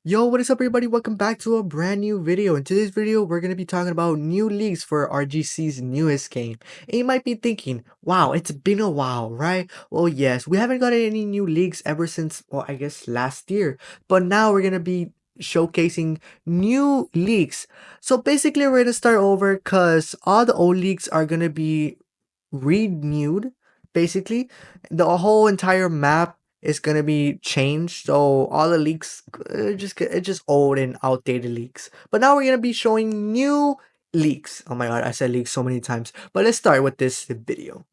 Yo, what is up everybody? Welcome back to a brand new video. In today's video, we're going to be talking about new leaks for RGC's newest game. And you might be thinking, wow, it's been a while, right? Well, yes, we haven't gotten any new leaks ever since, well, I guess last year. But now we're going to be showcasing new leaks. So basically, we're going to start over because all the old leaks are going to be renewed. Basically, the whole entire map is gonna be changed. So all the leaks it's just old and outdated leaks. But now we're gonna be showing new leaks. Oh my god, I said leaks so many times. But let's start with this video.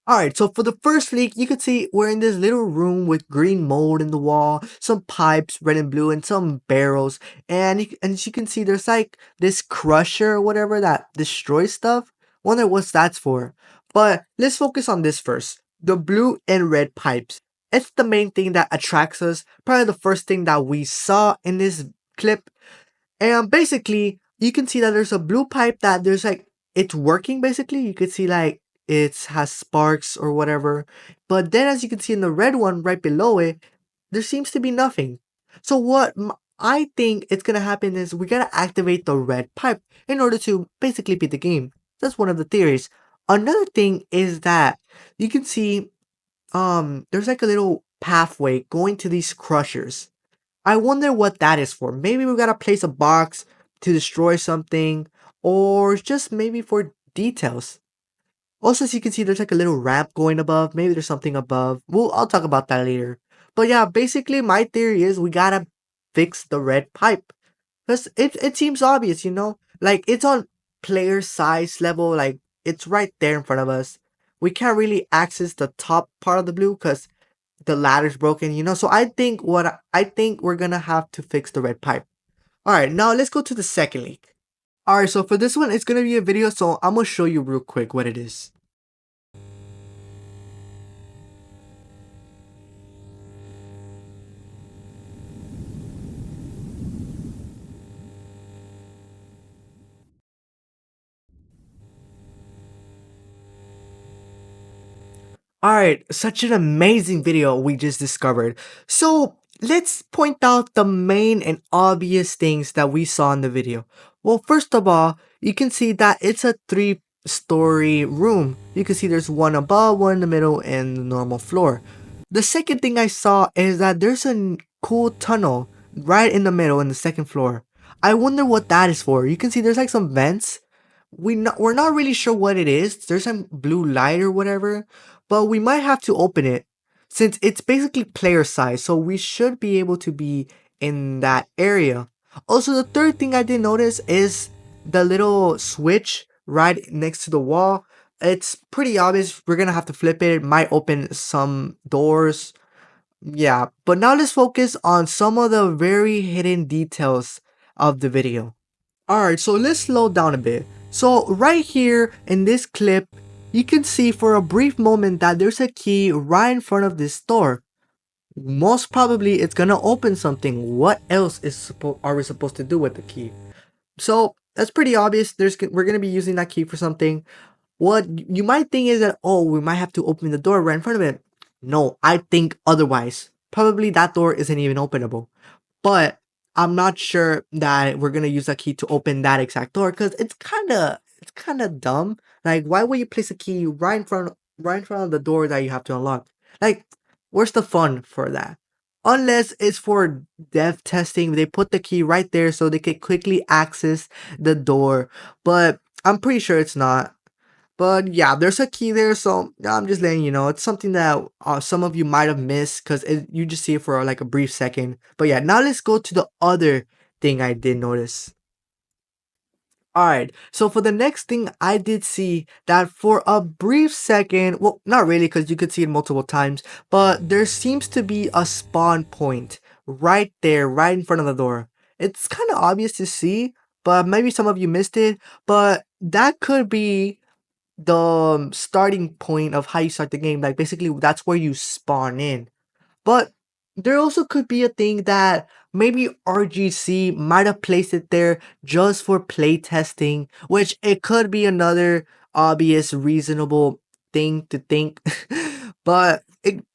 Alright, so for the first leak, you can see we're in this little room with green mold in the wall, some pipes, red and blue, and some barrels. And as you can see, there's like this crusher or whatever that destroys stuff. Wonder what that's for. But let's focus on this first. The blue and red pipes. It's the main thing that attracts us. Probably the first thing that we saw in this clip. And basically, you can see that there's a blue pipe that there's like, it's working basically. You could see like it has sparks or whatever. But then as you can see in the red one right below it, there seems to be nothing. So I think it's gonna happen is we gotta activate the red pipe in order to basically beat the game. That's one of the theories. Another thing is that you can see there's like a little pathway going to these crushers. I wonder what that is for. Maybe we gotta place a box to destroy something, or just maybe for details. Also, as you can see, there's like a little ramp going above. Maybe there's something above. Well, I'll talk about that later. But yeah, basically, my theory is we gotta fix the red pipe. Because it seems obvious, you know? Like, it's on player size level, like, it's right there in front of us. We can't really access the top part of the blue because the ladder's broken, you know. So I think we're gonna have to fix the red pipe. All right, now let's go to the second leak. All right, so for this one, it's gonna be a video, so I'm gonna show you real quick what it is. All right, such an amazing video we just discovered. So let's point out the main and obvious things that we saw in the video. Well, first of all, you can see that it's a three-story room. You can see there's one above, one in the middle, and the normal floor. The second thing I saw is that there's a cool tunnel right in the middle in the second floor. I wonder what that is for. You can see there's like some vents. We're not really sure what it is. There's some blue light or whatever, but we might have to open it since it's basically player size, so we should be able to be in that area. Also, the third thing I did notice is the little switch right next to the wall. It's pretty obvious. We're gonna have to flip it. It might open some doors. Yeah, but now let's focus on some of the very hidden details of the video. Alright, so let's slow down a bit. So right here in this clip, you can see for a brief moment that there's a key right in front of this door. Most probably it's gonna open something. What else are we supposed to do with the key? So that's pretty obvious. We're gonna be using that key for something. What you might think is that, oh, we might have to open the door right in front of it. No, I think otherwise. Probably that door isn't even openable. But I'm not sure that we're gonna use a key to open that exact door because it's kinda dumb. Like, why would you place a key right in front of the door that you have to unlock? Like, where's the fun for that? Unless it's for dev testing, they put the key right there so they can quickly access the door. But I'm pretty sure it's not. But yeah, there's a key there, so I'm just letting you know. It's something that some of you might have missed because you just see it for like a brief second. But yeah, now let's go to the other thing I did notice. Alright, so for the next thing, I did see that for a brief second, well, not really because you could see it multiple times, but there seems to be a spawn point right there, right in front of the door. It's kind of obvious to see, but maybe some of you missed it, but that could be the starting point of how you start the game. Like basically that's where you spawn in. But there also could be a thing that maybe RGC might have placed it there just for playtesting, which it could be another obvious reasonable thing to think.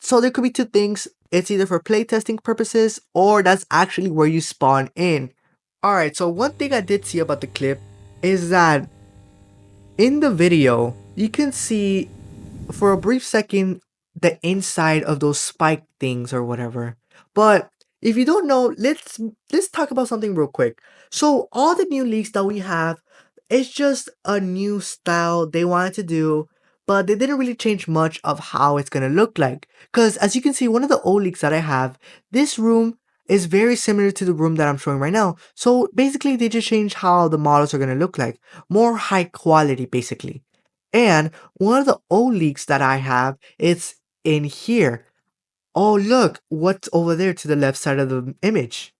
So there could be two things. It's either for playtesting purposes or that's actually where you spawn in. Alright, so one thing I did see about the clip is that in the video, you can see for a brief second the inside of those spike things or whatever. But if you don't know, let's talk about something real quick. So all the new leaks that we have, it's just a new style they wanted to do, but they didn't really change much of how it's gonna look like. Cause as you can see, one of the old leaks that I have, this room is very similar to the room that I'm showing right now. So basically they just changed how the models are gonna look like. More high quality basically. And one of the old leaks that I have, it's in here. Oh, look, what's over there to the left side of the image?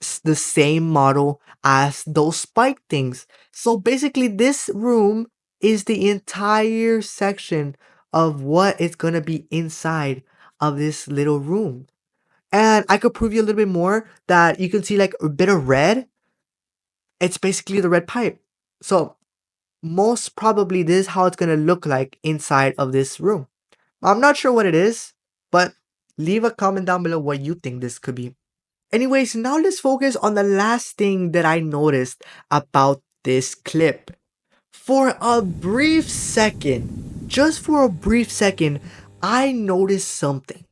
It's the same model as those spike things. So basically, this room is the entire section of what is gonna be inside of this little room. And I could prove you a little bit more that you can see like a bit of red. It's basically the red pipe. So most probably this is how it's gonna look like inside of this room. I'm not sure what it is, but leave a comment down below what you think this could be. Anyways, now let's focus on the last thing that I noticed about this clip. For a brief second, just for a brief second, I noticed something.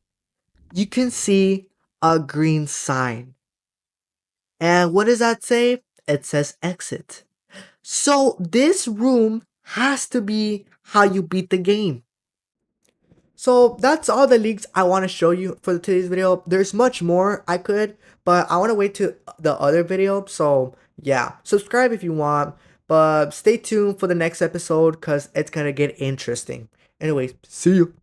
You can see a green sign. And what does that say? It says exit. So this room has to be how you beat the game. So that's all the leaks I want to show you for today's video. There's much more I could, but I want to wait to the other video. So yeah, subscribe if you want, but stay tuned for the next episode because it's gonna get interesting. Anyways, see you.